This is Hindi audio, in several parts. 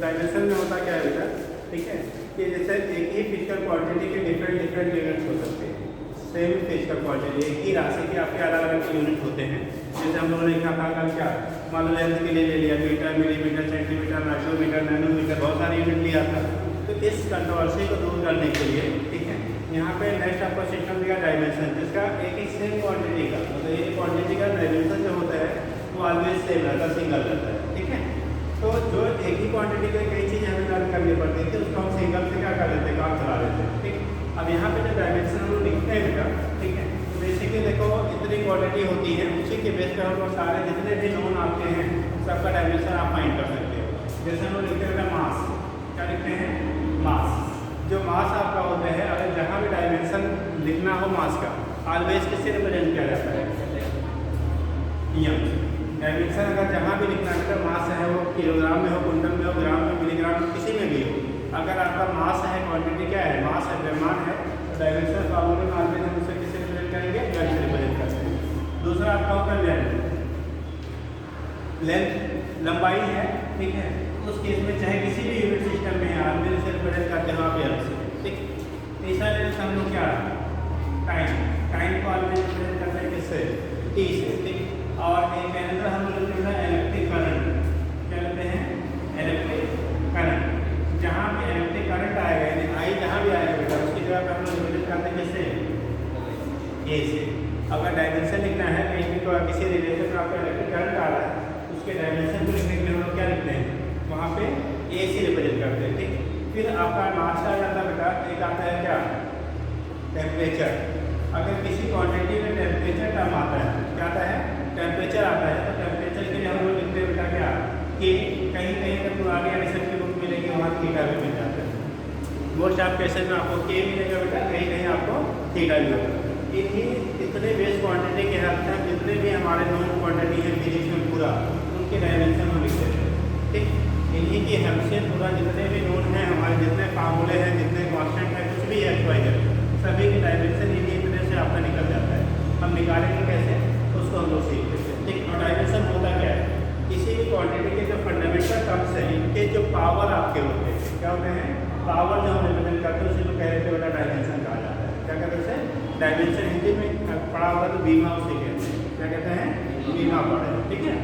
डायमेंशन में होता क्या है बेटा, ठीक है, कि जैसे एक ही फिजिकल क्वांटिटी के डिफरेंट यूनिट्स हो सकते हैं। सेम फिजिकल क्वांटिटी एक ही राशि के आपके अलग अलग यूनिट होते हैं। जैसे हम लोगों ने लिखा था कल क्या, मान लो लेंथ के लिए ले लिया metre, millimetre, centimetre, micrometre, nanometre, बहुत सारे यूनिट लिया था। तो इस कंट्रोवर्सी को दूर करने के लिए, ठीक है, यहाँ पे नेक्स्ट आपको सिस्टम दिया डायमेंशन, जिसका एक ही सेम क्वांटिटी का मतलब एक क्वांटिटी का डायमेंशन जो होता है वो ऑलवेज सेम रहता है, सिंगल रहता है, ठीक है। तो जो एक ही क्वांटिटी के कई चीज़ें हमें लर्न करनी पड़ती थी उसको हम सिंगल से क्या कर लेते हैं, काम चला लेते हैं, ठीक। अब यहाँ पे जो डायमेंशन हम लोग लिखते हैं बेटा, ठीक है, तो बेसिकली देखो इतनी क्वांटिटी होती है, उसी के बेस पर हम लोग सारे जितने भी नोन आपके हैं सबका डायमेंशन आप फाइंड कर सकते हो। जैसे हम लोग लिखते हैं मास, क्या लिखते हैं, मास। जो मास आपका होता है, अगर जहाँ भी डायमेंशन लिखना हो मास का, ऑलवेज किससे रिप्रेजेंट किया जाता है, एम। डायमेंशन अगर जहाँ भी लिखना है, मास है वो किलोग्राम में हो, कुंटल में हो, ग्राम में, मिलीग्राम में, किसी में भी हो, अगर आपका मास है, क्वांटिटी क्या है, मास है, द्रव्यमान है, तो डायमेंशन फॉर्मूले में ऑलवेज हम उसे किससे रिप्रेजेंट करेंगे, एम से रिप्रेजेंट करते हैं। दूसरा आपका होता है लेंथ, लेंथ लंबाई है, ठीक है, उस केस में चाहे किसी भी यूनिट सिस्टम में है ऑलवेज से रिप्रेजेंट करते हैं वहाँ पे एम से, ठीक। तीसरा लेंथ हम लोग क्या, टाइम, टाइम को ऑलवेज रिप्रेजेंट करते हैं किससे, टी से, ठीक। और एक एनदर हम लोग लिखते हैं इलेक्ट्रिक करंट, क्या लिखते हैं, इलेक्ट्रिक करंट। जहाँ भी इलेक्ट्रिक करंट आएगा यानी आई जहाँ भी आएगा बेटा उसकी जगह पर हम लोग रिप्रेजेंट करते हैं किससे, ए से। अगर डायमेंशन लिखना है कहीं भी तो किसी रिलेशन में आपका इलेक्ट्रिक करंट आ रहा है उसके डायमेंशन को लिखने के लिए हम लोग क्या लिखते हैं, वहाँ पे ए से रिप्रेजेंट करते हैं, ठीक। फिर आपका मास आ जाता है बेटा, एक आता है क्या, टेम्परेचर। अगर किसी क्वांटिटी में टेम्परेचर टर्म आता है, क्या आता है, टेम्परेचर आता है, तो टेम्परेचर के लिए हम लोग लिखते हैं बेटा क्या, कि कहीं कहीं अगर पुरानी एडिशन की बुक मिलेगी वहाँ थीटा भी मिल जाता है। मोस्ट ऑफ केसेस में आपको के मिलेगा बेटा, कहीं कहीं आपको थीटा भी होगा। इन्हीं इतने बेस क्वांटिटी के हद तक जितने भी हमारे नॉन क्वांटिटी है फिजिक्स में पूरा उनके डायमेंशन हम लिखते हैं, ठीक। इन्हीं की हेल्प से पूरा जितने भी नोन हैं हमारे, जितने फार्मूले हैं, जितने कॉन्स्टेंट है, कुछ भी एक्स वाई जेड, सभी के डायमेंशन इन्हीं तरह से आपका निकल जाता है। हम निकालेंगे कैसे उसको हम लोग सीख लेते हैं, ठीक। और डायमेंशन होता क्या है, किसी भी क्वांटिटी के जो फंडामेंटल टर्म्स हैं इनके जो पावर आपके होते हैं, क्या होते हैं, पावर जो हम रिप्रेजेंट करते हैं उसी को कहते हैं बेटा डायमेंशन कहा जाता है। क्या कहते हैं, डायमेंशन हिंदी में पढ़ा होगा तो बीमा उसे कहते हैं, क्या कहते हैं, बीमा पढ़े, ठीक है।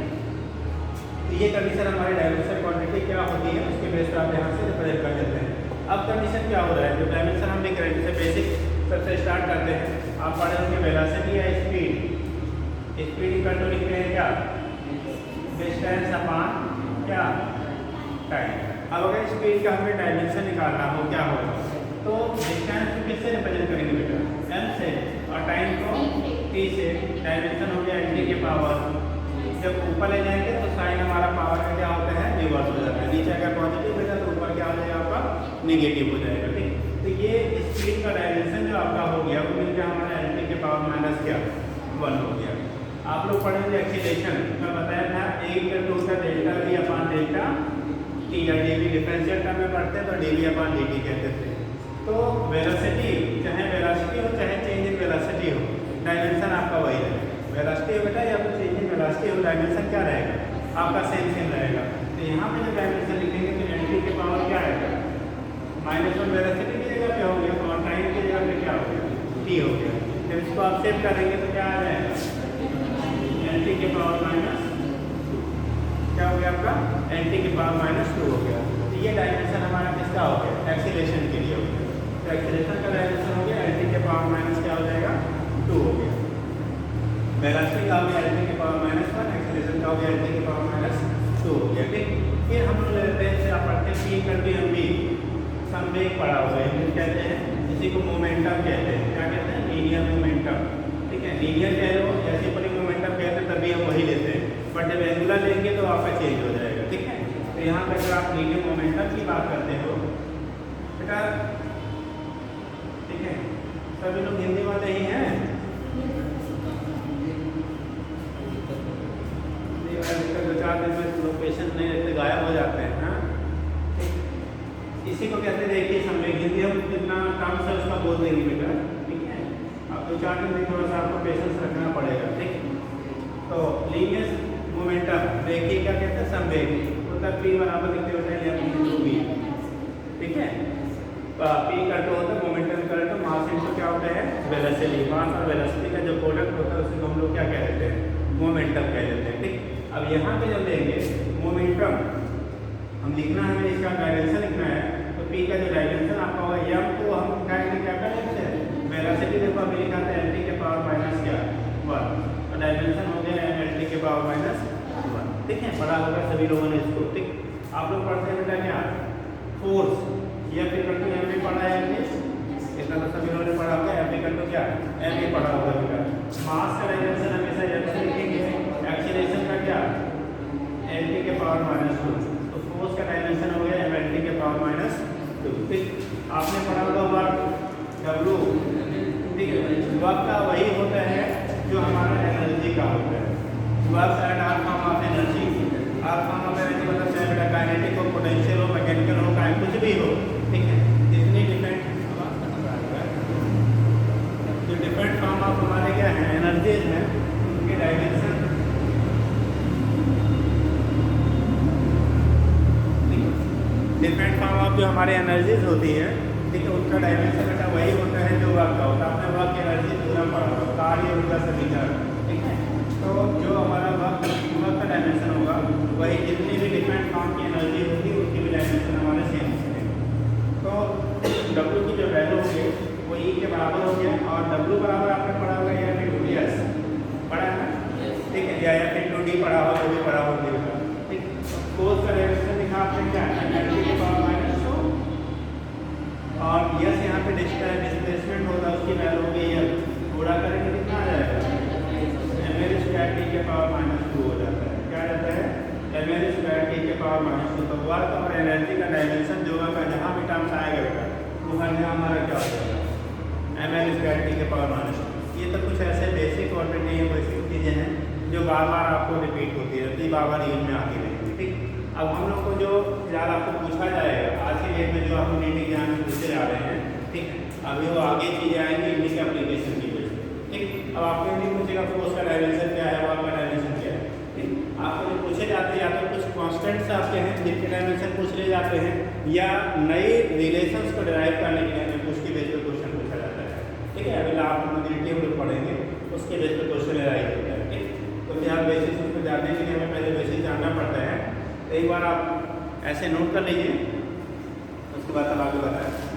तो ये कंडीशन हमारे डायमेंशन क्वांटिटी क्या होती है उसके बेस पर आप यहाँ से रिप्रेजेंट कर देते हैं। अब कंडीशन क्या हो रहा है, जो डायमेंशन हम लिख रहे हैं, जैसे बेसिक सबसे स्टार्ट करते हैं, आप पढ़े होंगे वेलोसिटी या स्पीड, स्पीड इक्वल टू लिखते हैं क्या, डिस्टेंस अपॉन क्या, टाइम। अब अगर स्पीड का हमें डायमेंशन निकालना हो क्या होगा, तो डिस्टेंस को किससे रिप्रेजेंट करेंगे बेटा, एम से, और टाइम को टी से। डायमेंशन हो गया एन के पावर, जब ऊपर ले जाएंगे तो साइन हमारा पावर का क्या होता है, रिवर्स हो जाता है, नीचे अगर पॉजिटिव बेटा तो ऊपर क्या हो जाएगा आपका नेगेटिव हो जाएगा, ठीक। तो ये स्पीड का डायमेंशन जो आपका हो गया वो मिल गया हमारा एन के पावर माइनस क्या, 1 हो गया। आप लोग पढ़ेंगे एक्सीलरेशन मैं बताया था, एक टू का delta V upon delta T या डी वी, डिफरेंशियल टर्म में पढ़ते हैं तो D V upon D T कहते थे। तो वेलोसिटी चाहे वेलोसिटी हो चाहे चेंज इन वेलोसिटी हो, डायमेंशन आपका वही है, वेलोसिटी हो बेटा या फिर चेंज इन वेलोसिटी हो, डायमेंशन क्या रहेगा आपका सेम सेम रहेगा। तो यहाँ पे जो डायमेंशन लिखेंगे तो एन टी के पावर क्या आएगा, -1 वेलोसिटी की जगह पे हो गया और टाइम की जगह पे क्या हो गया, टी हो गया। जब इसको आप सेव करेंगे तो क्या आ जाएगा, एन टी के पावर माइनस क्या हो गया आपका, एन टी के पावर -2 हो गया। तो ये डायमेंशन हमारा किसका हो गया, एक्सीलरेशन के लिए हो गया। तो एक्सीलरेशन का डायमेंशन हो गया एन टी के पावर माइनस क्या हो जाएगा, 2 हो गया। वेलोसिटी का हो गया एन टी के पावर -1, एक्सीलरेशन का हो गया एन टी के पावर -2 हो गया, ठीक। फिर हम लोग लेते हैं आप पढ़ते हैं पी करते हैं बी, संवेग पड़ा हुआ है कहते हैं, इसी को मोमेंटम कहते हैं, क्या कहते हैं, लीनियर मोमेंटम, ठीक है। लीनियर कह लो ऐसे पर मोमेंटम कहते हैं तभी हम वही लेते हैं, बट जब एंगुलर लेंगे तो आपका चेंज हो जाएगा, ठीक है। तो यहाँ पर अगर आप लीनियर मोमेंटम की बात करते हो बेटा, ठीक है, सभी लोग हिंदी वाले ही हैं, दो चार दिन में लोकेशन नहीं रहते गायब हो जाते हैं, हाँ। इसी को कहते हैं देखिए संवेग, हिंदी हम जितना टर्म्स है उसका बोल देंगे बेटा, ठीक है। अब 2-4 दिन में थोड़ा सा आपको पेशेंस रखना पड़ेगा, ठीक। तो लीनियर मोमेंटम देखिए क्या कहते हैं, संवेग, तो तब पी बराबर लिखते होते हैं पी इक्वल टू होता है momentum equal to mass into क्या होता है वेलोसिटी। मास और वेलोसिटी का जो प्रोडक्ट होता है उसे हम लोग क्या कह देते हैं मोमेंटम कह देते हैं। ठीक, अब यहाँ पे जब लेंगे मोमेंटम हम लिखना है, हमें इसका डायरेक्शन लिखना है, तो पी का जो डायरेक्शन आपका होगा एम को हम डायरेक्टली क्या कर लेते हैं वेलोसिटी देखो अभी लिखा था एल टी के पावर माइनस क्या 1 और डायमेंशन हो गया एम एल टी के पावर माइनस 1। ठीक है, पढ़ा होगा सभी लोगों ने इसको। ठीक, आप लोग पढ़ते हैं बेटा क्या फोर्स या फिर करते एम भी पढ़ा है इतना तो सभी लोगों ने पढ़ा होगा। एम भी करते क्या एम भी पढ़ा होगा बेटा। मास का डायमेंशन हमेशा एम से लिखेंगे, एक्सीलरेशन का क्या एल टी के पावर माइनस 2, तो फोर्स का डायमेंशन हो गया एम एल टी के पावर माइनस 2। ठीक, आपने पढ़ा होगा वर्क डब्लू। ठीक है, वर्क का वही होता है जो हमारा एनर्जी का होता है। Work and are form of energy, are form of energy मतलब चाहे बेटा काइनेटिक हो, पोटेंशियल हो, मैकेनिकल हो, चाहे कुछ भी हो। ठीक है, जितनी डिफरेंट जो डिफरेंट फॉर्म ऑफ हमारे क्या है एनर्जीज हैं उनके डायमेंशन डिफरेंट फॉर्म ऑफ जो हमारे एनर्जीज होती है। ठीक है, उनका डायमेंशन बेटा वही होता है जो वर्क का होता है। आपने वर्क एनर्जी पूरा पढ़ा होगा कार्य ऊर्जा समीकरण। ठीक है, तो जो हमारा वर्क का डायमेंशन होगा वही जितनी भी डिफरेंट फॉर्म की एनर्जी होगी उसकी भी डायमेंशन हमारे सेम होंगे। तो डब्ल्यू की जो वैल्यू होगी वो ई के बराबर हो गया और डब्ल्यू बराबर आपने पढ़ा होगा या फिर टू डी एस पढ़ा है ना। ठीक है, या फिर टू डी पढ़ा हो तो भी पढ़ा होगा। ठीक, फोर्स का डायमेंशन लिखा आपने क्या एनर्जी के पावर माइनस 2 और यस यहाँ पे डिस्प्लेसमेंट होगा उसकी वैल्यू होगी यस, पूरा करेंगे कितना आ जाएगा एम एल स्क्वायर टी के पावर माइनस 2 हो जाता है। क्या जाता है एम एल स्क्वायर टी के पावर माइनस 2। तो वर्क और एनर्जी का डायमेंशन जो होगा जहाँ भी टर्म्स आएगा बेटा वो हर जगह हमारा क्या हो जाएगा एम एल स्क्वायर टी के पावर माइनस 2। ये तो कुछ ऐसे बेसिक क्वांटिटी है, बेसिक चीज़ें हैं जो बार बार आपको रिपीट होती रहती है, बार बार यूज में आती रहेगी। ठीक, अब हम लोग को जो फिलहाल आपको पूछा जाएगा आज के डेट में जो हम नीट एग्जाम में पूछे जा रहे हैं। ठीक है, अभी वो आगे चीज़ें आएंगी इंग्लिश एप्लीकेशन की वजह से। ठीक, अब आपके लिए पूछेगा फोर्स का डायमेंशन क्या है, वर्क का डायमेंशन क्या है। ठीक, आपको जो पूछे जाते हैं या तो कुछ कॉन्स्टेंट्स आपके हैं जिनके डायमेंशन पूछ ले जाते हैं या नए रिलेशंस को डिराइव करने के लिए उसके बेस पर क्वेश्चन पूछा जाता है। ठीक है, अभी आप मोबिलिटी हम लोग पढ़ेंगे उसके बेस पर क्वेश्चन डिराइव होता है। ठीक, तो क्या बेसिस उसको जानने के लिए हमें पहले बेसिस जानना पड़ता है। तो एक बार आप ऐसे नोट कर लीजिए, उसके बाद हम आगे बताएं।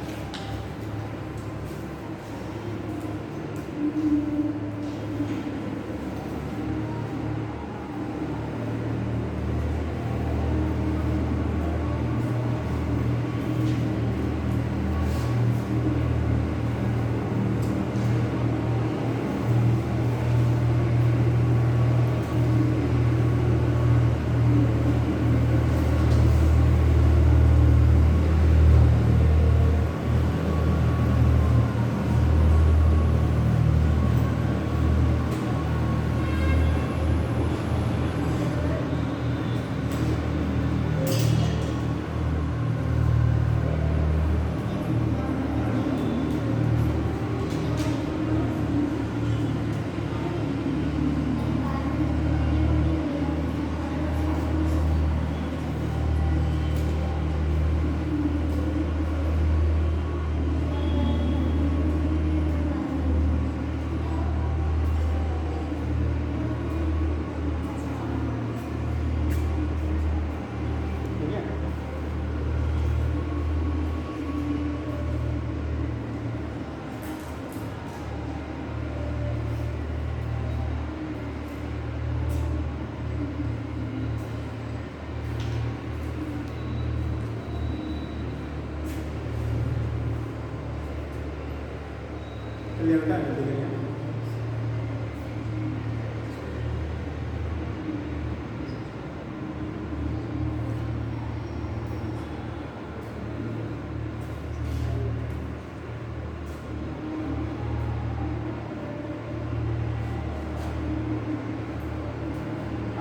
चलिए बेटा देखिए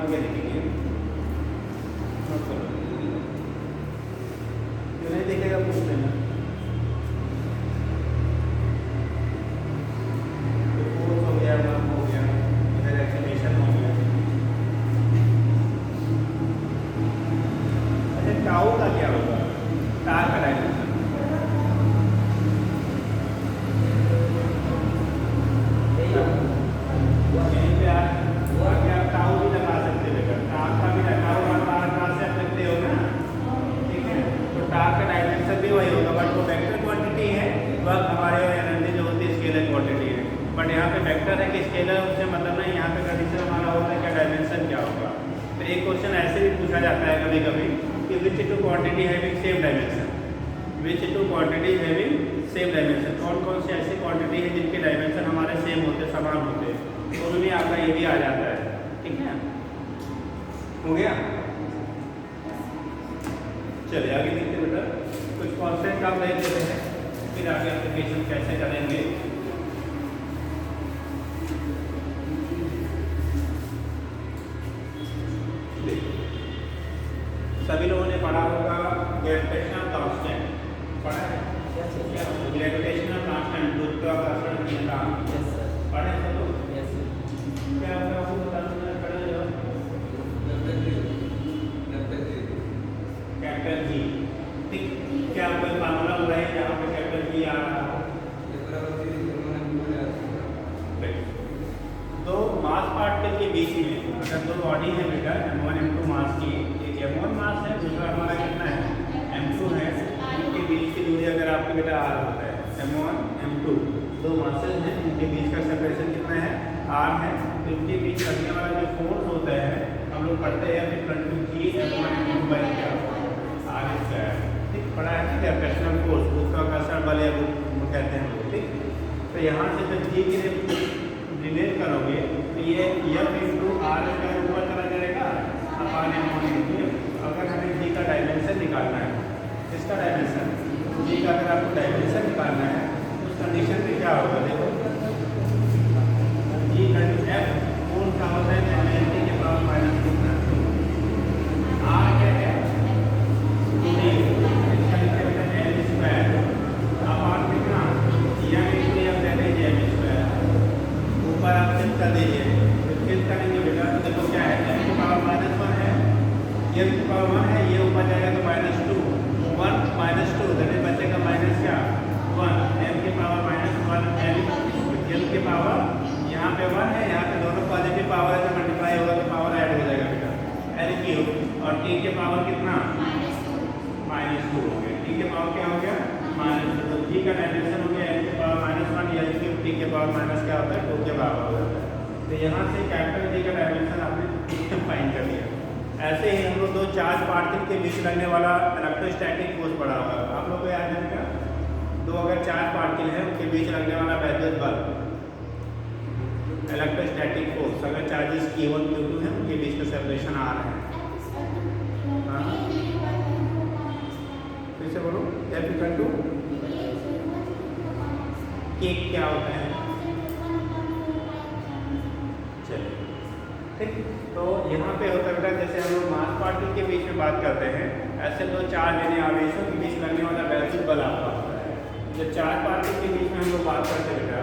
आगे देखेंगे, नोट करो, जो नहीं देखेगा पूछ लेना। टाउ का क्या होगा, टार का डायमेंशन का डायमेंशन भी वही होगा, बट वो वेक्टर क्वांटिटी है, वह हमारे एनर्जी जो होती है स्केलर क्वांटिटी है। बट यहाँ पे वेक्टर है कि स्केलर उससे मतलब नहीं, यहाँ पे कंडीशन हमारा होता है क्या डायमेंशन क्या होगा। तो एक क्वेश्चन ऐसे भी पूछा जाता है कभी कभी कि which two quantity having same dimension, which two quantity having same dimension, कौन कौन सी ऐसी क्वांटिटी है जिनके डायमेंशन हमारे सेम होते समान होते हैं, तो उनमें आपका ये भी आ जाता है। ठीक है, हो गया। चलिए आगे देखते बेटा, कुछ कॉन्सेप्ट आप देख लेते हैं, फिर आगे एप्लीकेशन कैसे करेंगे। सभी लोगों ने पढ़ा होगा ग्रेविटेशनल कांस्टेंट, पढ़ा है क्या? ग्रेविटेशनल कांस्टेंट, गुरुत्वाकर्षण की नाम पढ़े सब लोग? क्या होगा वो बता दो जरा, पढ़े जो कैपिटल जी। ठीक, क्या कोई फार्मूला हो रहा है जहाँ पे कैपिटल जी आ रहा हो? दो मास पार्टिकल के बीच में अगर दो बॉडी है बेटा, m1 m2 मास की, एक m1 मास है, दूसरा हमारा कितना है m2 है, इनके बीच की दूरी अगर आपके बेटा r होता है, m1 m2 दो मासेस हैं, इनके बीच का सेपरेशन कितना है r है, तो इनके बीच लगने वाला जो फोर्स होता है हम लोग पढ़ते हैं G m1 m2 बाई क्या r स्क्वायर। ठीक, पढ़ा है ना ग्रेविटेशनल फोर्स, गुरुत्वाकर्षण बल या कहते हैं लोग। ठीक, तो यहाँ से जब G की रिलेट करोगे तो ये F इंटू आर स्क्वायर ऊपर चला जाएगा अपान m1 इंटू। अगर हमें G का डायमेंशन निकालना है, इसका डायमेंशन G का अगर आपको डायमेंशन निकालना है उस कंडीशन में क्या होगा, देखो G का F कौन सा होता है एनर्जी के पावर माइनस कितना, R क्या है दूरी, इसका लिखते हैं m स्क्वायर अपान कितना m इंटू m कहते हैं m स्क्वायर, ऊपर आप शिफ्ट कर दीजिए, शिफ्ट करेंगे बेटा तो देखो क्या है m की पावर -1 है, ये की पावर 1 है, ये ऊपर जाएगा तो -2, 1 -2 दैट इज बचेगा माइनस क्या 1, m की पावर -1 l की पावर यहाँ पे 1 है, यहाँ पे दोनों पॉजिटिव पावर है तो मल्टीप्लाई होगा तो पावर ऐड हो जाएगा बेटा l क्यूब, और t के पावर कितना -2 हो गया, t के पावर क्या हो गया -2, तो g का डायमेंशन हो गया l के पावर -1 l क्यूब, t के पावर माइनस क्या होता है 2 के बराबर हो जाता है। तो यहाँ से कैपिटल G का डायमेंशन आपने फाइंड कर लिया। ऐसे ही हम लोग दो चार्ज पार्टिकल के बीच लगने वाला इलेक्ट्रोस्टैटिक फोर्स पढ़ा होगा, आप लोग को याद है क्या? दो अगर चार्ज पार्टिकल है उनके बीच लगने वाला वैद्युत बल इलेक्ट्रोस्टैटिक फोर्स, अगर चार्जेस Q1 Q2 है उनके बीच का सेपरेशन आ रहा है। हाँ फिर से बोलो, F इक्वल टू K क्या होता है? चलिए ठीक, तो यहाँ पे होता है जैसे हम लोग मास पार्टिकल के बीच में बात करते हैं, ऐसे दो चार्ज यानी आवेशों के बीच लगने वाला वैद्युत बल आपका होता है। जब चार्ज पार्टिकल के बीच में हम लोग बात करते हैं बेटा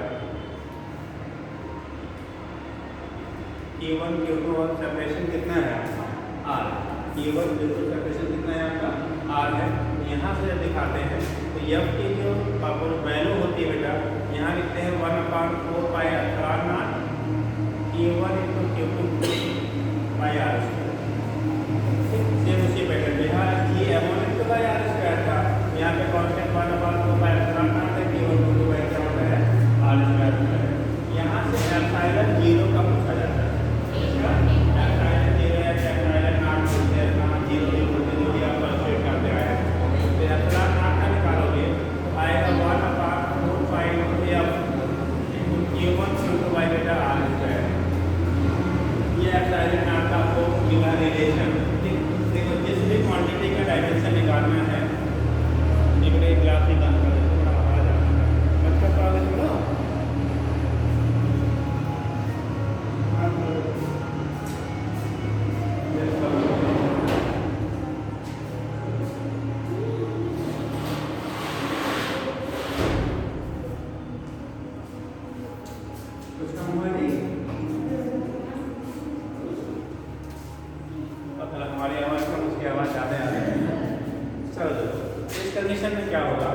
Q1 Q2 और सेपरेशन कितना है R, Q1 Q2 सेपरेशन कितना है आपका R है। यहाँ से जब दिखाते हैं तो F की जो वैल्यू होती है बेटा, यहाँ लिखते हैं 1/4 pi epsilon not Q1 into Q2 by R square. Same उसी पैटर्न में यहाँ G M1 into by R square था, यहाँ पे कांस्टेंट 1/4 पाई एप्सिलॉन नॉट है, Q1 इंटू बाई क्या होता है R स्क्वायर होता है। यहाँ से एप्सिलॉन 0 का पूछा जाता है, एप्सिलॉन 0 या एप्सिलॉन नॉट बोलते हैं, 0 बोलते जो भी आप कैलकुलेट करते आए हैं, तो एप्सिलॉन नॉट का निकालोगे तो आएगा 1/4 pi into Q1 into by बेटा R स्क्वायर। ये एप्सिलॉन नॉट का आपको मिला रिलेशन। देखो जिस भी क्वांटिटी का डायमेंशन निकालना है, एक ग्राफ निकालना है, थोड़ा आ जाता है बच्चा तो आगे थोड़ा हमारी आवाज़ कम उसकी आवाज़ ज़्यादा आ रही है। चलो इस कंडीशन में क्या होगा,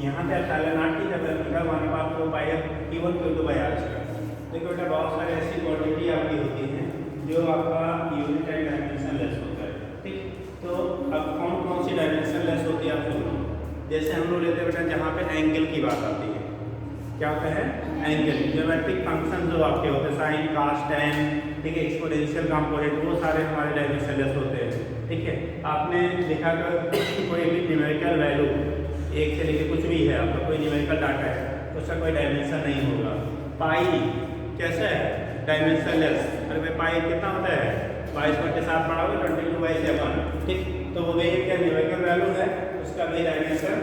यहाँ पे एप्सिलॉन नॉट की जब मिलेगा 1/4 पाई Q1 Q2 by R square. देखो बेटा बहुत सारे ऐसी क्वांटिटी आपकी होती हैं जो आपका यूनिट एंड डायमेंशन लेस होता है। ठीक, तो अब कौन कौन सी डायमेंशन लेस होती है टूल। जैसे हम लोग लेते हैं बेटा जहाँ पे एंगल की बात आती है, क्या होता है एंगल, ज्योमेट्रिक फंक्शन जो आपके होते हैं साइन कास टेन, ठीक है, एक्सपोनेंशियल कंपोनेंट, वो सारे हमारे डायमेंशनलेस होते हैं। ठीक है, आपने देखा कि कोई भी न्यूमेरिकल वैल्यू एक से लेके कुछ भी है, आपका कोई न्यूमेरिकल डाटा है, उसका कोई डायमेंशन नहीं होगा। पाई कैसा है डायमेंशनलेस, अरे भाई पाई कितना होता है 22/7 पढ़ाओगे 22/7, ठीक, तो वो वही क्या न्यूमेरिकल वैल्यू है, उसका भी डायमेंशन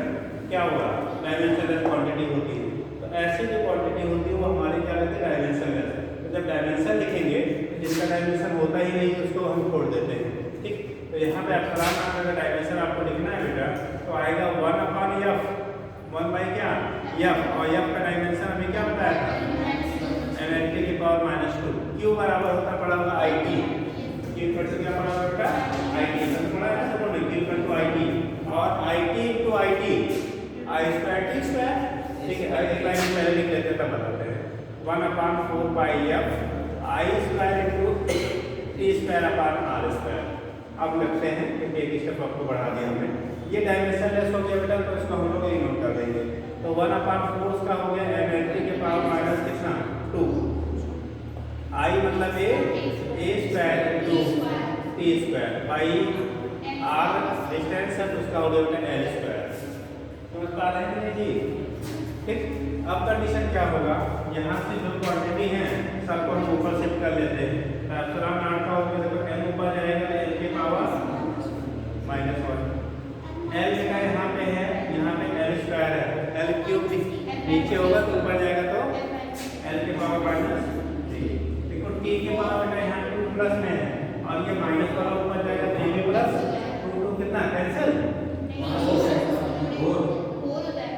क्या हुआ डायमेंशनलेस क्वांटिटी होती है। तो ऐसी जो क्वांटिटी होती है वो हमारी क्या रहती है डायमेंशनलेस। तो जब डायमेंशन लिखेंगे तो जिसका डायमेंशन होता ही नहीं उसको हम छोड़ देते हैं। ठीक, तो यहाँ पे एप्सिलॉन नाम का डायमेंशन आपको लिखना है बेटा, तो आएगा 1/f, 1 बाई क्या f, और f का डायमेंशन अभी क्या बताया था mnt की पावर -2। q बराबर होता पड़ा होगा it, q फिर से क्या पड़ा होगा बेटा it, सब पड़ा है सब बोल q इक्वल टू it, और it into it i square t square, ठीक है, एक लाइन पहले लिख लेते हैं तब बताते हैं। 1/4 पाई f i square into t square upon r square. अब लगते हैं क्योंकि एक स्टेप आपको बढ़ा दिया हमने, ये डायमेंशनलेस हो गया बेटा, तो इसको हम लोग इग्नोर कर देंगे। तो 1/4 उसका हो गया mnt के पावर माइनस कितना 2, i मतलब a square into t square by r distance है तो उसका हो गया बेटा l स्क्वायर। समझ पा रहे हैं जी? ठीक, अब कंडीशन क्या होगा, यहाँ से जो क्वांटिटी है सबको हम ऊपर शिफ्ट कर लेते हैं। एप्सिलॉन नॉट का हो गया देखो n ऊपर जाएगा l के पावर -1, l का यहाँ पे है, यहाँ पे l स्क्वायर है, l क्यूब नीचे होगा तो ऊपर जाएगा तो l के पावर -3। देखो t के पावर का यहाँ 2 प्लस में है और ये माइनस वाला ऊपर जाएगा तो ये प्लस 2 कितना कैंसिल 4,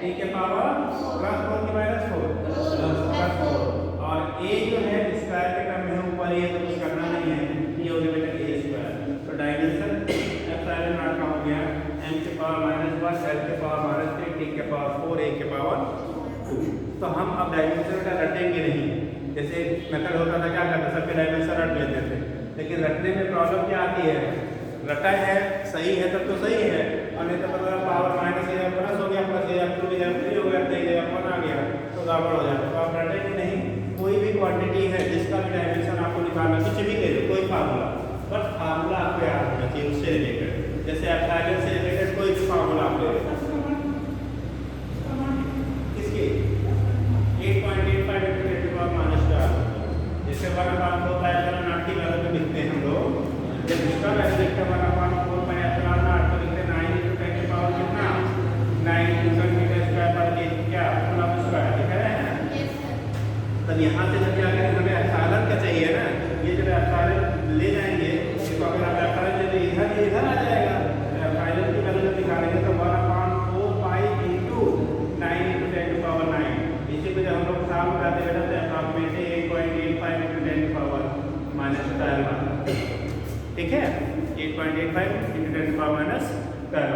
t के पावर +4 की -4 और a जो है स्क्वायर के टर्म में ऊपर ये तो कुछ करना नहीं है, ये हो गया बेटा a स्क्वायर। तो डायमेंशन एप्सिलॉन नॉट का हो गया m के पावर -1, l के पावर -3, t के पावर 4, a के पावर 2। तो हम अब डायमेंशन का रटेंगे नहीं, जैसे मेथड होता था क्या करते सबके डायमेंशन रट लेते थे, लेकिन रटने में प्रॉब्लम क्या आती है, रटा है सही है तब तो सही है, और नहीं तो मतलब पावर माइनस या प्लस हो गया प्लस या 2 या 3 हो गया तो या 1 आ गया तो गड़बड़ हो जाता है। तो आप रटेंगे नहीं, कोई भी क्वांटिटी है जिसका भी डायमेंशन आपको निकालना, कुछ भी ले लो कोई फार्मूला, बस फार्मूला आपको याद होना चाहिए उससे रिलेटेड, जैसे एप्सिलॉन से रिलेटेड कोई भी फार्मूला आप ले लो, किसके 8.85 × 10⁻⁴, जैसे 1/4 पाई एप्सिलॉन नॉट की वैल्यू पे लिखते हैं हम लोग, जब इसका वैल्यू लिखते हैं 1/4 पाई एप्सिलॉन नॉट तो लिखते हैं 9 × 10 की पावर कितना 9 न्यूटन मीटर स्क्वायर पर के क्या कूलम स्क्वायर, लिख रहे हैं। तब यहाँ से जब क्या करें हमें एप्सिलॉन का चाहिए ना, ये जब एप्सिलॉन ले जाएंगे तो अगर आप एप्सिलॉन ले तो इधर आ जाएगा, एप्सिलॉन की वैल्यू जब निकालेंगे तो 1/4 पाई इनटू 9 × 10 की पावर 9, इसी को जब हम लोग साल उठाते हैं तो अप्रॉक्सीमेटली 8.85 × 10 की पावर -12, ठीक है, 8.85 × 10 की पावर -12।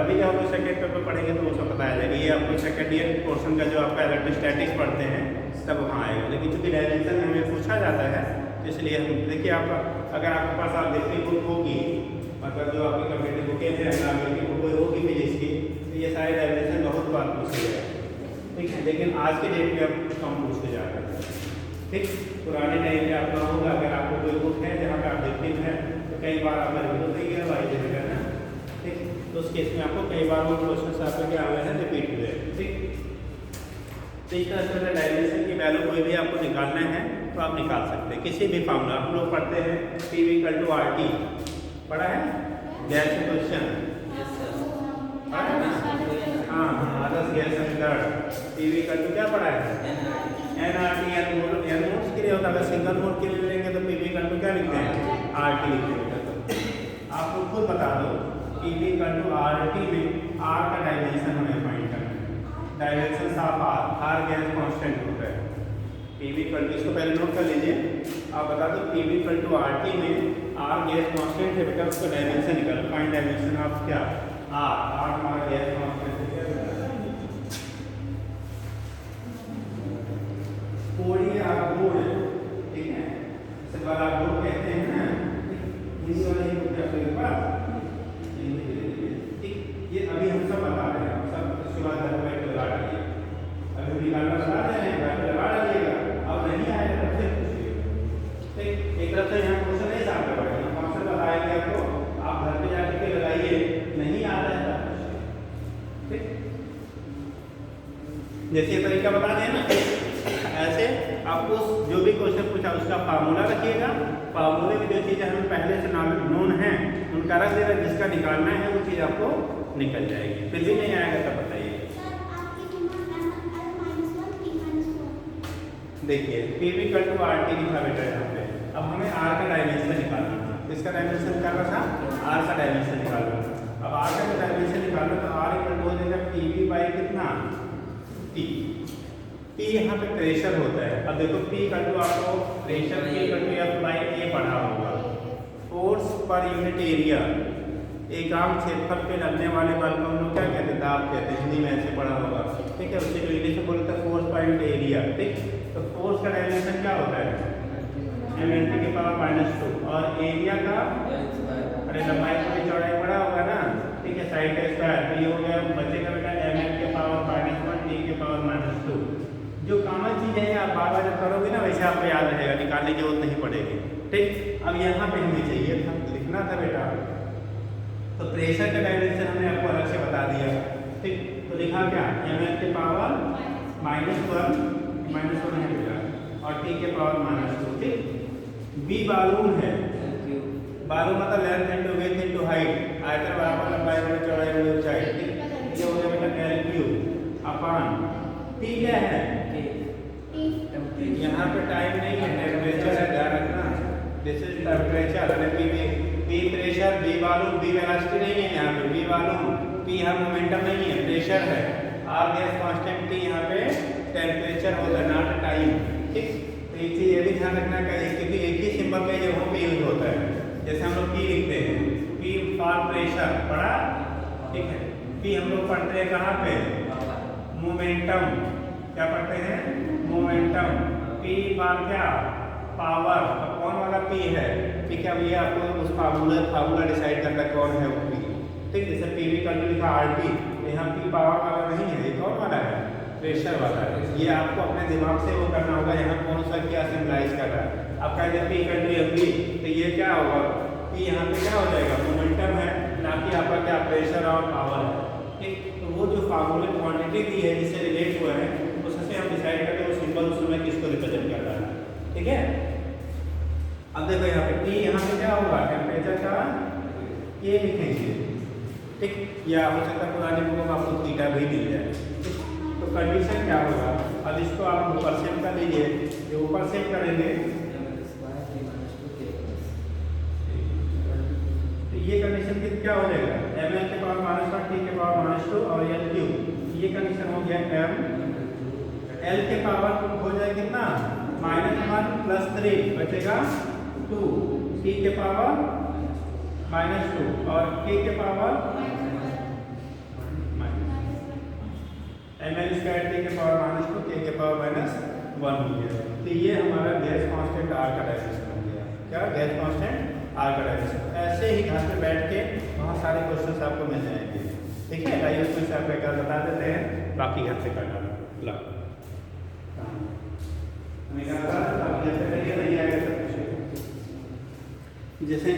अभी जब हम लोग सेकेंड पेपर पढ़ेंगे तो वो सब बताया जाएगा, ये आपको सेकेंड ईयर पोर्शन का जो आपका इलेक्ट्रोस्टैटिक्स पढ़ते हैं तब वहाँ आएगा, लेकिन चूंकि डायमेंशन हमें पूछा जाता है तो इसलिए हम देखिए आप अगर आपके पास आप देखते बुक होगी, मतलब जो आपकी कम्प्यूटर बुकें हैं की बुक होगी फिजिक्स की, तो ये सारे डायमेंशन बहुत बार पूछे गए, ठीक है, लेकिन आज के डेट में अब कम पूछते जा रहे हैं। ठीक, पुराने टाइम में आपका होगा, अगर आपको कोई बुक है जहाँ पे आप देखते हैं तो कई बार आपका रिव्यू नहीं है भाई देगा ना, ठीक, तो उस केस में आपको कई बार वो क्वेश्चन आपके क्या हुए हैं रिपीट हुए, ठीक। तो इस तरह से डायमेंशन की वैल्यू कोई भी आपको निकालना है तो आप निकाल सकते हैं, किसी भी फार्मूला हम लोग पढ़ते हैं PV = RT, पढ़ा है गैस क्वेश्चन, हाँ आदर्श गैस समीकरण, PV = क्या पढ़ा है nRT, n मोल्स के लिए होता है, अगर सिंगल मोल के लिए लेंगे तो PV = क्या लिखते हैं RT लिखते हैं। आपको खुद बता दो PV = RT में R का डायमेंशन हमें फाइंड करना है, dimension of R gas constant होता है। PV = इसको पहले नोट कर लीजिए, आप बता दो PV = RT में R गैस कांस्टेंट है बेटा, उसका डायमेंशन निकालो, फाइंड डायमेंशन ऑफ क्या R हमारा गैस कांस्टेंट है, कोई आप बोर्ड, ठीक है, इसे वाला बोर्ड कहते हैं ना, हिंदी वाला ही बोलते हैं आपके पास, ठीक, ये अभी हम सब बता रहे हैं जैसे ये तरीका बता दें ना, ऐसे आपको जो भी क्वेश्चन पूछा उसका फार्मूला रखिएगा, फार्मूले में जो चीज़ें हमें पहले से नोन है उनका रख देना, जिसका निकालना है वो चीज़ आपको निकल जाएगी। फिर भी नहीं आएगा तब बताइए। देखिए P V equal to R T लिखा बेटा यहाँ पे। अब हमें आर का डायमेंशन निकालना था, किसका डायमेंशन निकालना था, आर का डायमेंशन निकालना था। अब आर का डायमेंशन निकालना तो आर इक्वल टू हो जाएगा पी वी बाई कितना, टी। पी यहाँ पे प्रेशर होता है। अब देखो पी इक्वल टू आपको pressure P equal to F by A पढ़ा होगा, फोर्स पर यूनिट एरिया, एक आम क्षेत्रफल पे लगने वाले बल को हम लोग क्या कहते हैं, दाब कहते हैं, हिंदी में ऐसे पढ़ा होगा, ठीक है। उससे जो इंग्लिश में बोलते हैं फोर्स पर यूनिट एरिया, ठीक। तो फोर्स का डायमेंशन क्या होता है, mnt के पावर -2, और एरिया का, अरे लंबाई को भी चौड़ाई बड़ा होगा ना, ठीक है, साइड का स्क्वायर। तो ये हो गया, बचेगा बेटा mn के पावर -1 t के पावर -2। जो कॉमन चीज़ है आप बार बार जब करोगे ना वैसे आपको याद रहेगा, निकालने की जरूरत नहीं पड़ेगी, ठीक। अब यहाँ पे हमें चाहिए था, लिखना था बेटा, तो प्रेशर का डायमेंशन हमने आपको अलग से बता दिया, ठीक। तो लिखा क्या, mn के पावर -1 है बेटा, और t के पावर -2, ठीक। b बालून है, बालून मतलब length into width into height, आयतन बराबर लंबाई बटे चौड़ाई बटे ऊंचाई, ठीक। ये हो गया बेटा l क्यूब अपॉन t क्या है, यहाँ पे टाइम नहीं है, टेम्परेचर है, ध्यान रखना, this is temperature. P pressure, V volume, V velocity नहीं है यहाँ पे, बी वॉल्यूम, पी यहाँ मोमेंटम नहीं है, प्रेशर है, आर गैस कांस्टेंट, टी यहाँ पे टेम्परेचर होता है, नॉट टाइम, ठीक। तो एक चीज ये भी ध्यान रखना चाहिए, क्योंकि एक ही सिंबल कई जगहों पे यूज होता है। जैसे हम लोग पी लिखते हैं, पी फॉर प्रेशर पढ़ा, ठीक है। पी हम लोग पढ़ते हैं कहाँ पे, मोमेंटम, क्या पढ़ते हैं, मोमेंटम। पी फॉर क्या, पावर, कौन वाला पी है, ठीक है। अब ये आपको उस फार्मूला डिसाइड करना कौन है वो पी, ठीक। जैसे पी वी का लिखा आर टी, यहाँ पी पावर वाला नहीं है, ये कौन वाला है, प्रेशर वाला है। ये आपको अपने दिमाग से वो करना होगा, यहाँ कौन सा क्या सिम्बलाइज कर रहा है। आपका जब P equal to F V, तो ये क्या होगा, पी यहाँ पे क्या हो जाएगा, मोमेंटम है, ना कि आपका क्या प्रेशर और पावर है, ठीक। तो वो जो फार्मूले क्वांटिटी दी है जिससे रिलेट हुआ है, उससे हम डिसाइड करते हैं वो सिंबल उस समय किसको रिप्रेजेंट कर रहा है, ठीक है। अब देखो यहाँ पे टी, यहाँ पे क्या होगा, टेम्परेचर का ये लिखेंगे, ठीक। या हो सकता है पुराने बुकों में आपको थीटा भी मिल जाए, ठीक। तो कंडीशन क्या होगा, अब इसको आप ऊपर से कर लीजिए, ये ऊपर से करेंगे तो ये कंडीशन क्या हो जाएगा, ml के पावर -1 t के पावर -2 और l क्यूब, ये कंडीशन हो गया m, l के पावर हो जाए कितना, -1 + 3 बचेगा 2, t के पावर -2 और k के पावर ml स्क्वायर t के पावर -2 k के पावर -1 हो गया। तो ये हमारा गैस कांस्टेंट r का डायमेंशन हो गया, क्या, गैस कांस्टेंट r का डायमेंशन। ऐसे ही घर पे बैठ के बहुत सारे क्वेश्चंस आपको मिल जाएंगे, ठीक है। आइए उसमें से आप एक बता देते हैं, बाकी घर से करना ला हमें क्या बता बाकी घर से करिए, नहीं आएगा सब कुछ। जैसे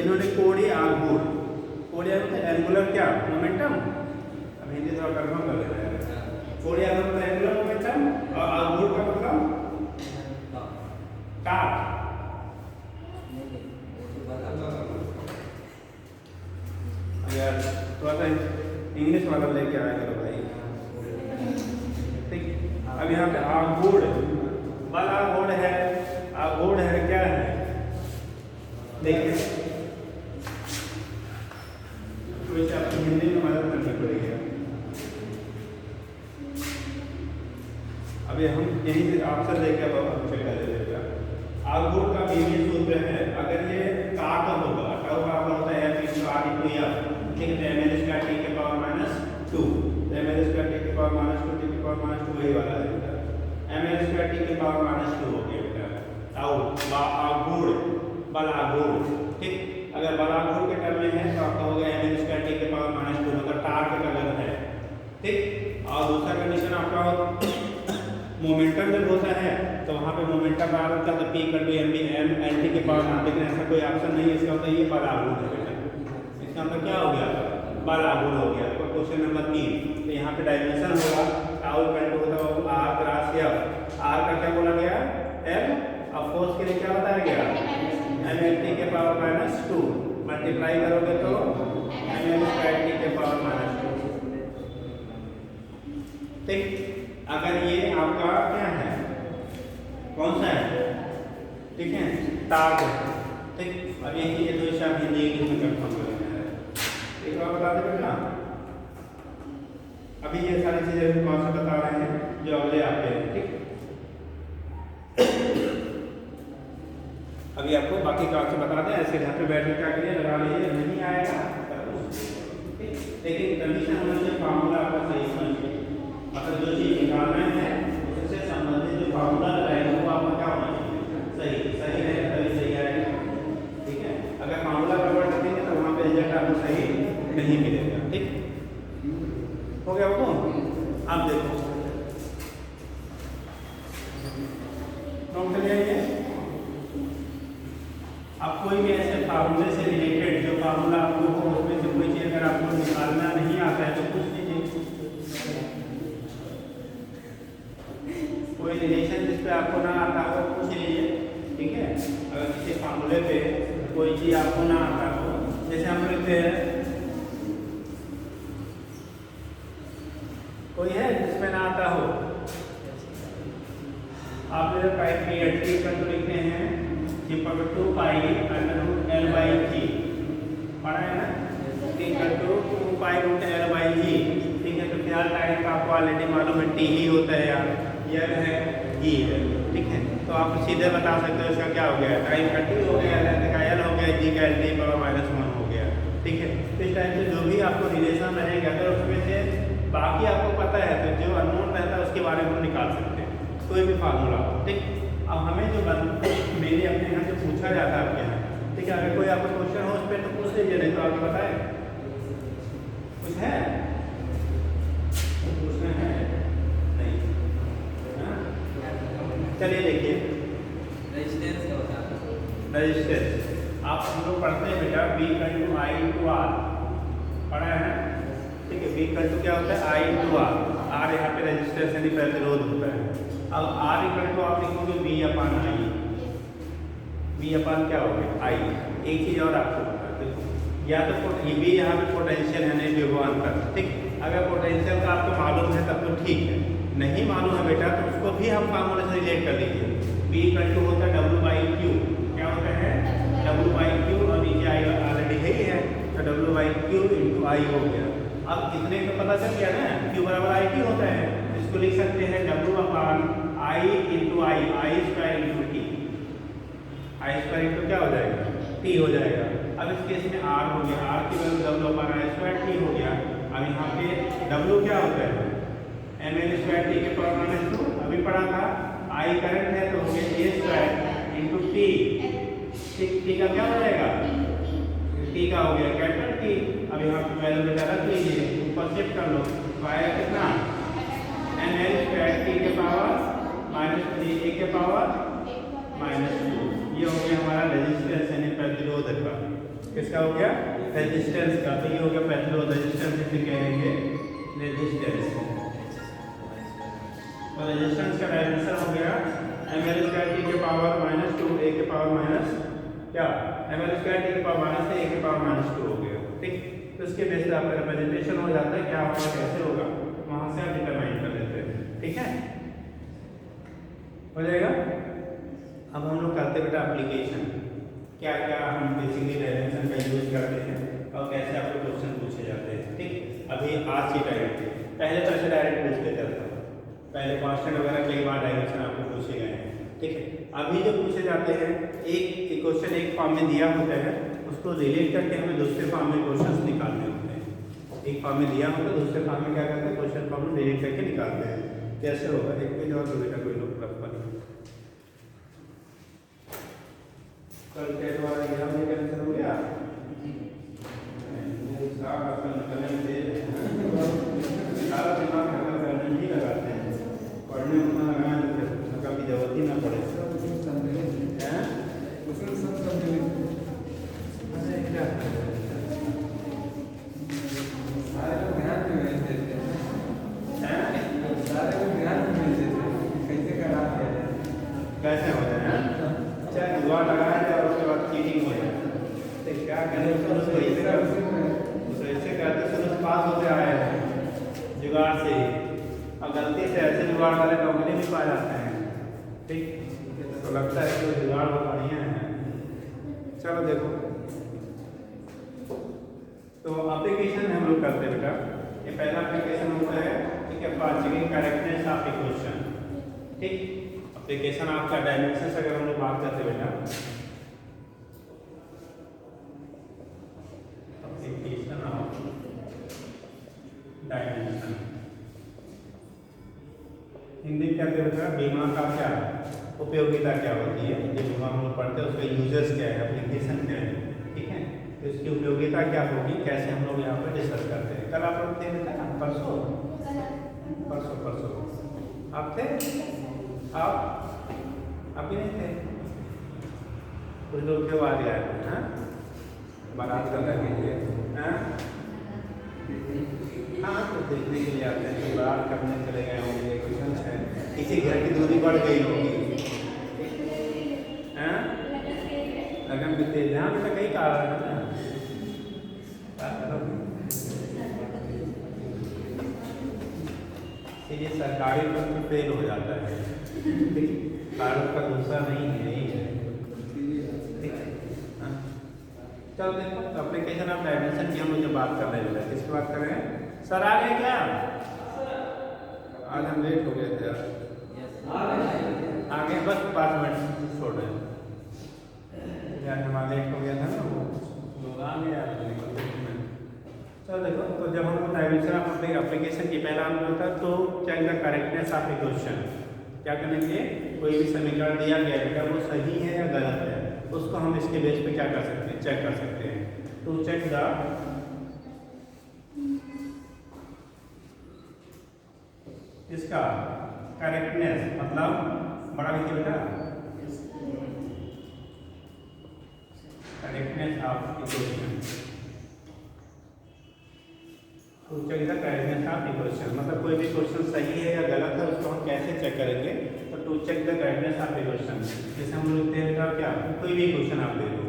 इन्होंने कोडी आगुड़, कोडी आगुड़ एंगुलर क्या, मोमेंटम, अब हिंदी थोड़ा कंफर्म कर लेना है। कोडी आगुड़ एंगुलर मोमेंटम और आगुड़ का मतलब टाट, यार थोड़ा सा इंग्लिश वाला लेके आया करो भाई, ठीक। अब यहाँ पे आगुड़, बल आगुड़ है, आगुड़ है क्या है, देखिए वैसे आपको हिंदी में मदद करनी पड़ेगी। अभी हम यहीं से आंसर लेके अब हम चेक कर लेते हैं। आगुड़ का बीवी सूत्र है, अगर ये टाट होगा, टाउ बराबर होता है f * r * f, ठीक है। ml स्क्वायर t के पावर -2, ml स्क्वायर t के पावर -2 t के पावर -2 वही वाला है बेटा, ml स्क्वायर t के पावर -2 हो गया बेटा, टाउ आगुड़, बल आगुड़, ठीक। अगर बल आगुड़ के टर्म में है तो आपका हो गया ml स्क्वायर t के पावर -2, मतलब टाट का कलर है, ठीक। और दूसरा कंडीशन आपका मोमेंटम जब होता है तो वहाँ पे मोमेंटम बराबर होता है, तो p = m nt के पावर, लेकिन ऐसा कोई ऑप्शन नहीं है, इसका मतलब ये बल आगुड़ है बेटा। इसका मतलब क्या हो गया, बराबर हो गया। तो क्वेश्चन नंबर 3, तो यहाँ पे डायमेंशन होगा टाउ इक्वल टू होता है आर क्रॉस एफ। आर का क्या बोला गया, एल। अब फोर्स के लिए क्या बताया गया, एम एल टी के पावर माइनस 2 मल्टीप्लाई करोगे तो एम एल स्क्वायर टी के पावर माइनस 2। ठीक, अगर ये आपका क्या है, कौन सा है, ठीक है, ताग है। ठीक, अब ये दो हिसाब हिंदी इंग्लिश में कंफर्म करेंगे। एक बार बता दे बेटा, अभी ये सारी चीजें हम कौन सा बता रहे हैं जो अगले आते हैं। ठीक, अभी आपको बाकी का बता दें, ऐसे घर पे बैठ के क्या करिए, लगा लीजिए, नहीं आएगा लेकिन कंडीशन होना चाहिए, फार्मूला आपका सही होना चाहिए। मतलब जो चीज निकालना है उससे संबंधित जो फार्मूला रहेगा वो आपका क्या होना चाहिए, सही। सही रहेगा तभी सही आएगा। ठीक है, अगर फार्मूला गड़बड़ रखेंगे तो वहाँ पे रिजल्ट आपको सही नहीं मिलेगा। ठीक, हो गया वो। आप देखो नोट कर लिया। आप कोई भी ऐसे फार्मूले से रिलेटेड जो फार्मूला आपको हो उसमें से कोई चीज अगर आपको निकालना नहीं आता है तो पूछ लीजिए। कोई रिलेशन जिस पे आपको ना आता हो पूछ लीजिए। ठीक है, अगर किसी फार्मूले पे कोई चीज आपको ना आता हो, जैसे हम लिखते हैं कोई है जिसमें ना आता हो, आप मेरे टाइप पी का तो लिखते हैं 2 pi under root L by G, पढ़ा है ना, equal to 2 pi root L by G. ठीक है, तो फिलहाल टाइम का आपको ऑलरेडी मालूम है, टी ही होता है यार, एल है जी है। ठीक है, तो आप सीधे बता सकते हो इसका क्या हो गया, टाइम का टी हो गया, लेंथ का एल हो गया, जी का एल टी पावर माइनस 1 हो गया। ठीक है, इस टाइप से जो भी आपको रिलेशन रहेगा अगर उसमें से बाकी आपको पता है तो जो अननोन रहता है उसके बारे में हम निकाल सकते हैं, कोई भी फार्मूला। ठीक, अब हमें जो मेरे अपने यहाँ से पूछा जाता है आपके यहाँ, ठीक है, अगर कोई आपको क्वेश्चन हो उस पर तो पूछ लीजिए, नहीं तो आपको बताए कुछ है, पूछना है नहीं। चलिए देखिए रेजिस्टेंस क्या होता है, रेजिस्टेंस आप हम लोग पढ़ते हैं बेटा, V equal to I into R, पढ़ा है ना। ठीक है, बी इक्वल टू क्या होता है, आई इंटू आर। आर यहाँ पे रेजिस्टेंस यानी प्रतिरोध होता है। अब आर इक्वल टू आप लिखोगे बी अपान आई, बी अपान क्या हो गया आई। एक चीज़ और आपको बता देखो, या तो ये बी यहाँ पे पोटेंशियल है नहीं विभवांतर। ठीक, अगर पोटेंशियल का आपको मालूम है तब तो ठीक है, नहीं मालूम है बेटा तो उसको भी हम फार्मूले से रिलेट कर लीजिए। बी इक्वल टू होता है डब्ल्यू बाई क्यू, क्या होता है डब्ल्यू बाई क्यू, और नीचे आई ऑलरेडी है ही है, तो डब्ल्यू बाई क्यू इंटू आई हो गया। अब इतने का पता चल गया ना, क्यू बराबर आई क्यू होता है, इसको लिख सकते हैं डब्ल्यू अपान आई इंटू आई स्क्वायर इंटू टी। आई स्क्वायर इंटू क्या हो जाएगा, टी हो जाएगा। अब इस केस में आर हो गया, आर की वैल्यू डब्ल्यू अपान आई स्क्वायर टी हो गया। अब यहाँ पे डब्ल्यू क्या होता है, एम एल स्क्वायर टी के पावर माइनस 2, अभी पढ़ा था। आई करंट है तो हो गया ए स्क्वायर इंटू टी। टी का क्या हो जाएगा, टी का हो गया कैपिटल टी। अब यहाँ पे वैल्यू बेटा रख लीजिए, ऊपर शिफ्ट कर लो, तो आएगा कितना एम एल स्क्वायर टी के पावर माइनस 3 ए के पावर माइनस 2। ये हो गया हमारा रेजिस्टेंस यानी प्रतिरोध का। किसका हो गया, रेजिस्टेंस का। तो ये हो गया प्रतिरोध, रेजिस्टेंस इसे कहेंगे रेजिस्टेंस। और रेजिस्टेंस का डायमेंशन हो गया एम एल स्क्वायर टी के पावर माइनस 2 ए के पावर माइनस क्या, एम एल स्क्वायर टी के पावर माइनस ए के पावर माइनस 2 हो गया। ठीक, तो इसके बेस पे आपका रिप्रेजेंटेशन हो जाता है, क्या होगा कैसे होगा वहाँ से आप डिटरमाइन कर लेते हैं। ठीक है, हो जाएगा। अब हम लोग करते बेटा एप्लीकेशन, क्या क्या हम बेसिकली डायमेंशन का यूज करते हैं और कैसे आपको क्वेश्चन पूछे जाते हैं। ठीक, अभी आज की टाइम पे पहले तो ऐसे डायरेक्ट पूछते चलता, पहले कांस्टेंट वगैरह कई बार डायमेंशन आपको पूछे गए हैं। ठीक है, अभी जो पूछे जाते हैं एक क्वेश्चन एक फॉर्म में दिया होता है, उसको रिलेट करके हमें दूसरे फॉर्म में क्वेश्चंस निकालने होते हैं। एक फॉर्म में दिया होता है, दूसरे फॉर्म में क्या करते हैं, क्वेश्चन फॉर्म में रिलेट करके निकालते हैं। कैसे होगा, एक पेज और बेटा कोई लोग रफ पर कल के द्वारा एग्जाम में कैंसिल हो गया, सारा दिमाग हल्का करने ही लगाते हैं, पढ़ने उतना लगाए तो कभी जरूरत ही ना पड़े। क्या करें, शुरू से वही से करते, ऐसे करते शुरू से पास होते आए हैं जुगाड़ से, और गलती से ऐसे जुगाड़ वाले कंपनी भी पा जाते हैं। ठीक, तो लगता है कि जुगाड़ बहुत बढ़िया है। चलो देखो, तो एप्लीकेशन हम लोग करते हैं बेटा। ये पहला एप्लीकेशन होता है, ठीक है, for checking correctness of equation. ठीक, एप्लीकेशन आपका डायमेंशन अगर हम लोग बात करते हैं बेटा, एप्लीकेशन ऑफ डायमेंशन हिंदी क्या कहते हैं बेटा, बीमा का क्या उपयोगिता क्या होती है, जो बीमा हम लोग पढ़ते हैं उसका यूजर्स क्या है, एप्लीकेशन क्या है। ठीक है, तो इसकी उपयोगिता क्या होगी, कैसे हम लोग यहाँ पर डिस्कस करते हैं। कल आप लोग थे बेटा, परसों परसों परसों आप थे, आप भी नहीं थे, कुछ लोग थे आ गया है, बारात कर लगे हाँ, तो देखने के लिए आते हैं कि बारात करने चले गए होंगे, कुछ है, किसी घर की दूरी बढ़ गई होगी, लगन भी तेज यहाँ पे कई कारण है ना। ये सरकारी पर फेल हो जाता है, भारत का दूसरा नहीं है, यही है। ठीक है, चलो देखो, एप्लीकेशन ऑफ डायमेंशन की हम लोग बात कर रहे हैं, किसकी बात कर रहे हैं सर? आ गए क्या? आज हम लेट हो गए थे यार, आगे बस 5 मिनट छोड़ रहे हैं यार, हमारा लेट हो गया था ना, वो लोग आ गए यार। चलो देखो, तो जब हम डायमेंशन ऑफ अपने एप्लीकेशन की पहला हम होता है तो check the correctness of equation. क्या करेंगे, कोई भी समीकरण दिया गया है क्या वो सही है या गलत है, उसको हम इसके बेस पे क्या कर सकते हैं, चेक कर सकते हैं। टू चेक द इसका करेक्टनेस, मतलब बड़ा लिखिए बेटा, correctness of equation. To check the correctness of equation, मतलब कोई भी क्वेश्चन सही है या गलत है उसको हम कैसे चेक करेंगे। तो to check the correctness of equation, जैसे हम लोग लिखते हैं क्या, कोई भी क्वेश्चन आप ले लो,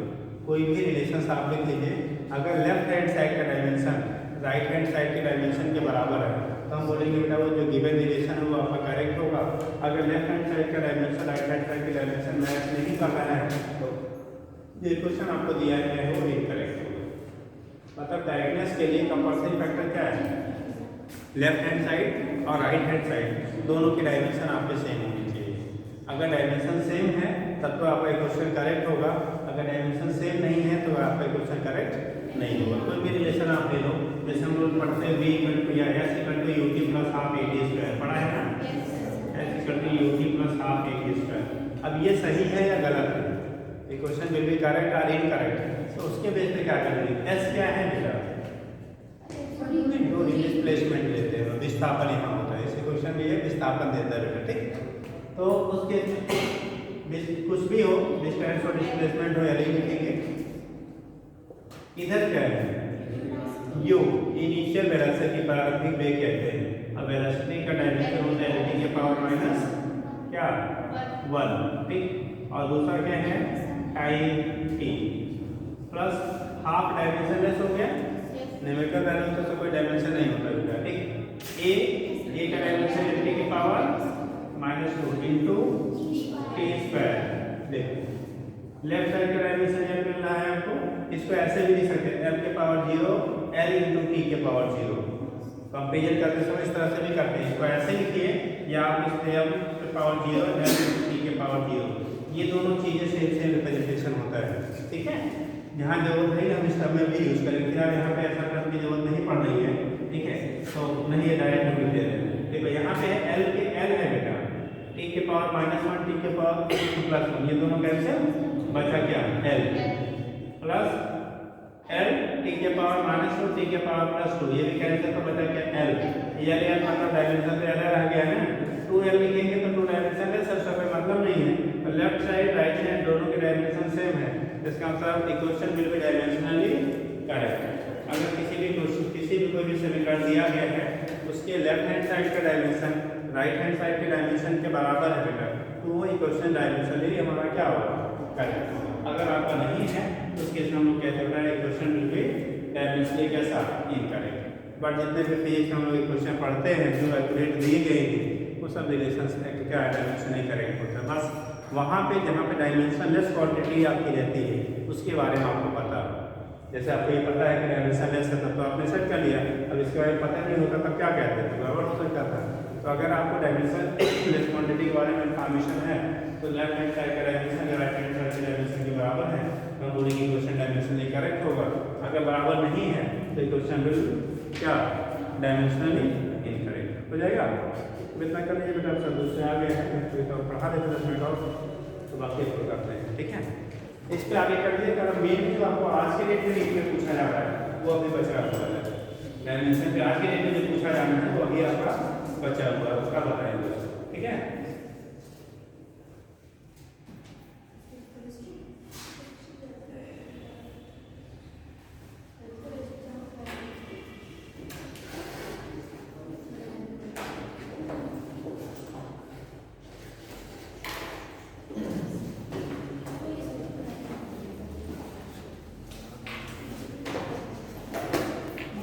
कोई भी रिलेशन आप लिख लीजिए, अगर लेफ्ट हैंड साइड का डायमेंशन राइट हैंड साइड के डायमेंशन के बराबर है तो हम बोलेंगे बेटा वो जो गिवन रिलेशन है वो आपका करेक्ट होगा। अगर लेफ्ट हैंड साइड का डायमेंशन राइट हैंड साइड के डायमेंशन मैच नहीं कर रहा है तो ये क्वेश्चन आपको दिया गया है वो इनकरेक्ट होगा। मतलब डायगोनल्स के लिए कंपल्सरी फैक्टर क्या है, लेफ्ट हैंड साइड और राइट हैंड साइड दोनों की डायमेंशन आपके सेम होनी चाहिए। अगर डायमेंशन सेम है तब तो आपका क्वेश्चन करेक्ट होगा, अगर डायमेंशन सेम नहीं है तो आपका क्वेश्चन करेक्ट नहीं होगा। कोई भी रिलेशन आप ले लो, जैसे हम लोग पढ़ते हैं v इक्वल या s equal to ut plus half ad square, पढ़ा है ना, s equal to ut plus half ad square. अब ये सही है या गलत है, ये क्वेश्चन विल बी करेक्ट और इनकरेक्ट, तो उसके बेस पे क्या करेंगे, s क्या है बेटा, जो डिस्प्लेसमेंट लेते हैं विस्थापन यहाँ होता है, इसी क्वेश्चन में ये विस्थापन देता है बेटा। ठीक, तो उसके कुछ भी हो, डिस्टेंस और डिस्प्लेसमेंट हो या नहीं लिखेंगे। इधर क्या है, u इनिशियल वेलोसिटी प्रारंभिक वेग कहते हैं, अब वेलोसिटी का डायमेंशन होता है l के पावर माइनस क्या 1। ठीक, और दूसरा क्या है time t plus half dimension less हो गया, न्यूमेरिकल वैल्यू होता है कोई डायमेंशन नहीं होता बेटा। ठीक, a का डायमेंशन l की पावर -2 इनटू t स्क्वायर। देखो लेफ्ट साइड का डायमेंशन l मिल रहा है आपको, इसको ऐसे भी लिख सकते हैं l के पावर 0 l इंटू t के पावर 0। कंपेरिजन करते समय इस तरह से भी करते हैं, इसको ऐसे लिखिए या आप इसमें l के पावर 0 l इंटू t के पावर 0, ये दोनों चीजें सेम रिप्रेजेंटेशन होता है। ठीक है, जहाँ जरूरत है हम इस टर्म में भी यूज करेंगे, फिलहाल यहाँ पे ऐसा टर्म की जरूरत नहीं पड़ रही है। ठीक है, तो नहीं ये डायरेक्ट हम लिख दे रहे हैं। देखो यहाँ पे l के l है बेटा, t के पावर -1 t के पावर +1, ये दोनों कैंसिल, बचा क्या l प्लस l t के पावर -2 t के पावर +2, ये भी कैंसिल, तो बचा क्या l। ये l मतलब डायमेंशन तो l रह गया ना, 2l लिखेंगे तो 2 डायमेंशन है, सबसे कोई मतलब नहीं है। तो लेफ्ट साइड राइट साइड दोनों के डायमेंशन सेम है, इसका मतलब equation will be dimensionally correct. अगर किसी भी कोई भी समीकरण दिया गया है उसके लेफ्ट हैंड साइड का डायमेंशन राइट हैंड साइड के डायमेंशन के बराबर है बेटा, तो वो इक्वेशन डायमेंशनली हमारा क्या होगा, करेक्ट होगा। अगर आपका नहीं है तो उसके हम लोग कहते हैं इक्वेशन विल बी डायमेंशनली कैसा इनकरेक्ट। बट जितने भी फिजिक्स हम लोग इक्वेशन पढ़ते हैं जो एक्यूरेट दी गई है वो सब रिलेशन क्या डायमेंशन नहीं करेक्ट होता है। बस वहाँ पे जहाँ पे डायमेंशनलेस क्वांटिटी आपकी रहती है उसके बारे में आपको पता हो। जैसे आपको ये पता है कि डायमेंशनलेस है तब तो आपने सेट कर लिया, अब इसके बारे में पता नहीं होता तब क्या कहते थे, गड़बड़ हो सकता था। तो अगर आपको डायमेंशनलेस क्वांटिटी के बारे में इन्फॉर्मेशन है तो लेफ्ट हैंड साइड का डायमेंशन राइट हैंड साइड के डायमेंशन के बराबर है तो बोलेंगे क्वेश्चन डायमेंशनली करेक्ट होगा। अगर बराबर नहीं है तो क्वेश्चन विल क्या डायमेंशनली इनकरेक्ट हो जाएगा। तो इतना कर लीजिए बेटा, आप सब दूसरे आ गए हैं तो पढ़ा देते 10 मिनट और तो बाकी इसको करते हैं, ठीक है। इस पे आगे कर दिए कारण मेन जो आपको आज के डेट में इसमें पूछा जा रहा है वो अभी बचा हुआ है। डायमेंशन पे आज के डेट में जो पूछा जाना है वो अभी आपका बचा हुआ है, उसका बताएंगे, ठीक है।